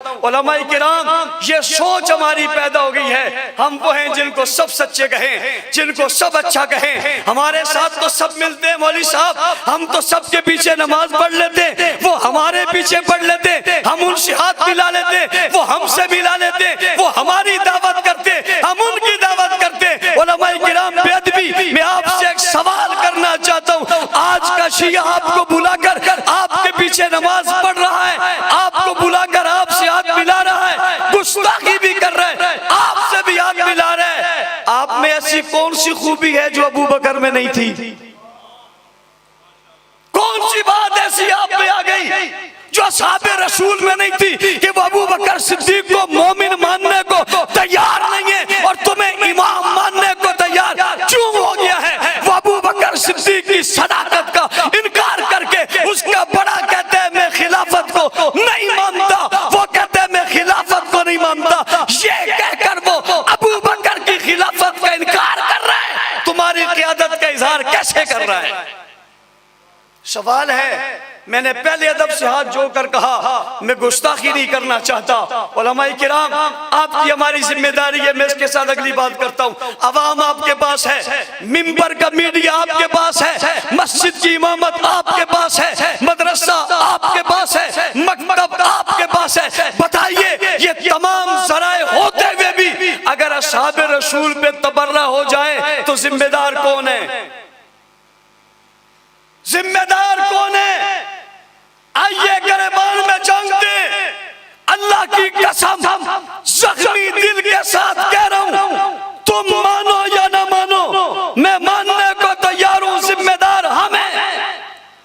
علماء کرام یہ سوچ ہماری پیدا ہو گئی ہے، ہم وہ ہیں جن کو سب سچے کہیں، جن کو سب اچھا کہیں، ہمارے ساتھ تو سب ملتے ہیں مولوی صاحب، ہم تو سب کے پیچھے نماز پڑھ لیتے ہیں، وہ ہمارے پیچھے پڑھ لیتے ہیں، ہم ان سے ہاتھ ملا لیتے ہیں، وہ ہم سے ملا لیتے ہیں، وہ ہماری دعوت کرتے ہیں، ہم ان کی دعوت کرتے ہیں۔ علماء کرام بے ادبی، میں آپ سے ایک سوال کرنا چاہتا ہوں، آج کا شیعہ آپ کو بلا کر آپ کے پیچھے نماز پڑھ رہا ہے، آپ کو بلا کر آپ سے ہاتھ ملا رہا ہے، گستاخی بھی کر رہا ہے، آپ سے بھی ہاتھ ملا رہا ہے، آپ میں ایسی کون سی خوبی ہے جو ابو بکر میں نہیں تھی؟ کون سی بات ایسی آپ میں آ گئی جو اصحاب رسول میں نہیں تھی کہ وہ ابو بکر صدیق کو مومن ماننے کو تیار نہیں ہے اور تمہیں امام ماننے کو تیار کیوں ہو گیا ہے؟ وہ ابو بکر صدیق کی صداقت کا انکار کر کے اس کا بڑا کہتے ہیں میں خلافت کو نہیں مانتا، وہ کہتے ہیں میں خلافت کو نہیں مانتا، یہ کہہ کر وہ ابو بکر کی خلافت کا انکار کر رہا ہے، تمہاری قیادت کا اظہار کیسے کر رہا ہے؟ سوال ہے، میں نے پہلے ادب سے ہاتھ جوڑ کر کہا میں گستاخی نہیں کرنا چاہتا۔ علماء کرام آپ کی ہماری ذمہ داری ہے، میں اس کے ساتھ اگلی بات کرتا ہوں، عوام آپ کے پاس ہے، منبر کا میڈیا آپ کے پاس ہے، مسجد کی امامت آپ کے پاس ہے، مدرسہ آپ کے پاس ہے، مکتب آپ کے پاس ہے، بتائیے یہ تمام ذرائع ہوتے ہوئے بھی اگر اصحاب رسول پہ تبرہ ہو جائے تو ذمہ دار کون ہے؟ ذمہ دار کون ہے؟ آئیے گریبان میں جنگ دے، اللہ کی قسم زخمی دل کے ساتھ کہہ رہا ہوں، تم مانو یا نہ مانو میں ماننے کو تیار ہوں، ذمہ دار ہم ہیں،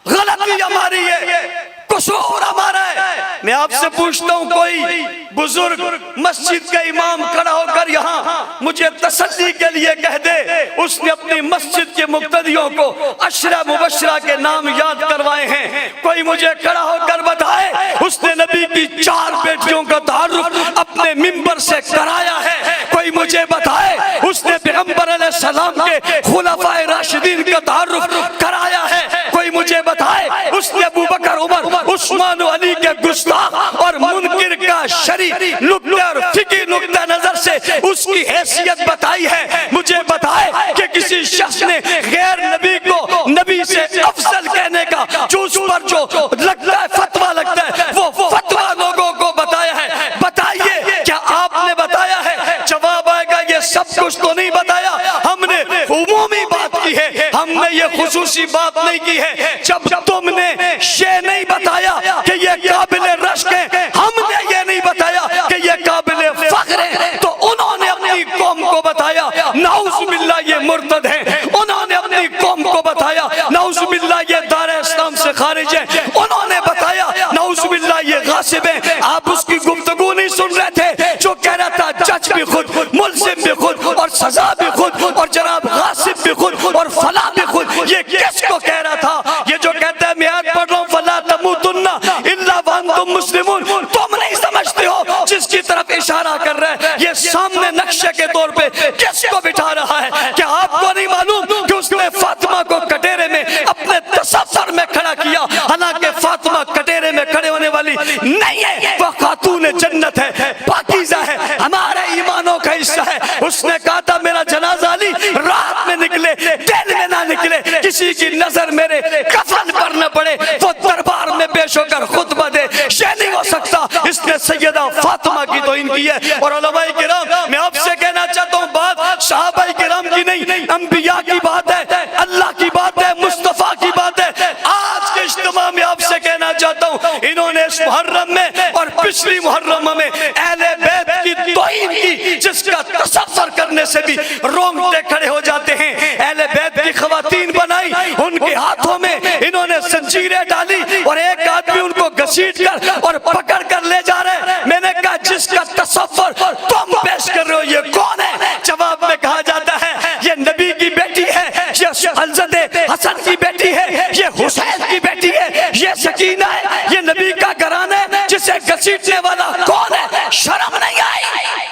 غلطی ہماری ہے، قصور ہمارا ہے۔ میں آپ سے پوچھتا ہوں کوئی بزرگ مسجد کا امام کھڑا ہو کر یہاں مجھے تسلی کے لیے کہہ دے اس نے اپنی مسجد کے مقتدیوں کو عشرہ مبشرہ کے نام یاد کروائے ہیں، کوئی مجھے کھڑا ہو کر بتائے اس نے نبی کی 4 بیٹیوں کا تعارف اپنے منبر سے کرایا ہے، کوئی مجھے بتائے اس نے پیغمبر علیہ السلام کے خلفائے راشدین کا تعارف کرایا ہے، کوئی مجھے بتائے اس نے ابو بکر عمر عثمان و علی کے گستاخ اور منکر کا شریع نقطہ اور فقہی نقطہ نظر سے اس کی حیثیت بتائی ہے، مجھے بتائے کہ کسی شخص نے غیر نبی کو نبی سے افضل کہنے کا جو اس پر جو لگتا ہے فتویٰ لگتا ہے وہ فتویٰ لوگوں کو بتایا ہے، بتائیے کیا آپ نے بتایا ہے؟ جواب آئے گا یہ سب کچھ تو نہیں بتایا، ہم نے عمومی بات کی ہے، ہم نے یہ خصوصی بات نہیں کی ہے، جب تم نے یہ نہیں بتایا کہ یہ قابل رشک ہے، ہم نے یہ نہیں بتایا کہ یہ قابل فخر ہے، تو انہوں نے اپنی قوم کو بتایا نعوذ باللہ یہ مرتد ہیں، انہوں نے اپنی قوم کو بتایا نعوذ باللہ یہ دار اسلام سے خارج ہیں، انہوں نے بتایا نعوذ باللہ یہ غاصب ہیں، آپ اس کی گفتگو نہیں سن رہے تھے جو کہہ رہا تھا جج بھی خود، ملزم بھی خود اور سزا بھی خود اور جناب غاصب بھی خود اور فلاں بھی خود، یہ کس کو کہہ رہا تھا؟ یہ جو کہتا ہے میں آیت پڑھ رہا ہوں فَلَا تَمُوتُنَّ إِلَّا وَأَنْتُمْ مُسْلِمُونَ، تم نہیں سمجھتے ہو جس کی طرف اشارہ کر رہے ہیں، یہ سامنے نقشے کے طور پہ کس کو بٹھا رہا ہے؟ کیا آپ کو نہیں معلوم کہ اس نے فاطمہ کو کٹیرے میں اپنے تصور میں کھڑا کیا، حالانکہ فاطمہ کٹیرے میں کھڑے ہونے والی نہیں ہے، وہ خاتون جنت ہے، پاکیزہ ہے، ہمارے ایمانوں کا حصہ ہے، اس نے کہا تھا میرا جنازہ علی رات میں نکلے دن میں نہ نکلے، کسی کی نظر میرے کفن پر نہ پڑے، وہ دربار میں پیش ہو کر خطبہ دے، یہ نہیں ہو سکتا، اس نے سیدہ فاطمہ کی توہین کی ہے۔ اور علماء کرام میں آپ سے کہنا چاہتا ہوں بات صحابہ کرام کی نہیں، انبیاء کی بات ہے، اللہ کی بات ہے، مصطفیٰ کی بات ہے۔ آج کے اجتماع میں آپ سے کہنا چاہتا ہوں انہوں نے اس محرم میں اور پچھلی محرم میں اہل بیت کی توہین کی جس کا تصور کرنے سے بھی رونگٹے کھڑے ہو جاتے ہیں، اہل بیت کی خواتین بنائی، ان کے ہاتھوں میں انہوں نے زنجیریں ڈالی اور ایک آدمی ان کو گھسیٹ کر اور پکڑ کر لے جا رہے، میں نے کہا جس کا تصور تم پیش کر رہے ہو یہ کون ہے؟ جواب میں کہا جاتا ہے یہ نبی کی بیٹی ہے، یہ حضرت حسن کی بیٹی ہے، یہ حسین کی بیٹی ہے، یہ سکینہ ہے، یہ نبی کا گھرانہ ہے، جسے گھسیٹنے والا کون ہے؟ شرم نہیں آئی؟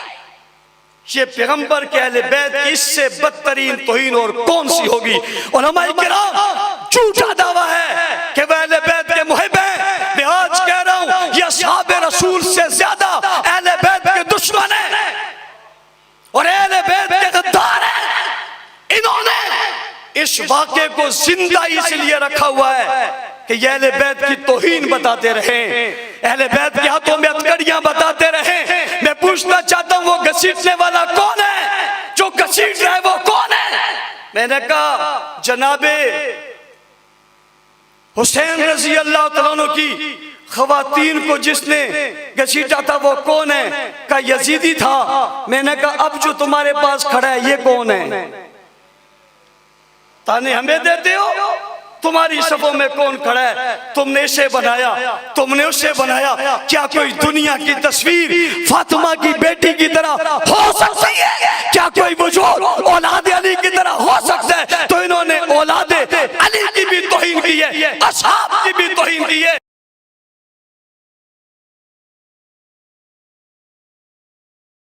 یہ پیغمبر کے اہل بیت کی اس سے بدترین توہین اور کون سی ہوگی؟ علماء کرام جھوٹا دعویٰ ہے کہ وہ اہل بیت کے محب ہیں، میں آج کہہ رہا ہوں یہ اصحاب رسول سے زیادہ اس واقعے کو زندہ اس لیے رکھا ہوا ہے کہ یہ اہل بیت کی توہین بتاتے رہیں، اہل بیت کے ہاتھوں میں ہتھکڑیاں بتاتے رہیں۔ میں پوچھنا چاہتا ہوں وہ گھسیٹنے والا کون ہے؟ جو گھسیٹ رہا ہے وہ کون ہے؟ میں نے کہا جناب حسین رضی اللہ تعالیٰ عنہ کی خواتین کو جس نے گھسیٹا تھا وہ کون ہے؟ کہا یزیدی تھا۔ میں نے کہا اب جو تمہارے پاس کھڑا ہے یہ کون ہے؟ تانے ہمیں دیتے ہو؟ تمہاری صفوں میں کون کھڑا ہے؟ تم نے اسے بنایا، تم نے اسے بنایا۔ کیا کوئی دنیا کی تصویر فاطمہ کی بیٹی کی طرح ہو سکتی ہے؟ کیا کوئی وجود اولاد علی کی طرح ہو سکتا ہے؟ تو انہوں نے اولاد علی کی بھی توہین کی ہے، اصحاب کی بھی توہین کی ہے۔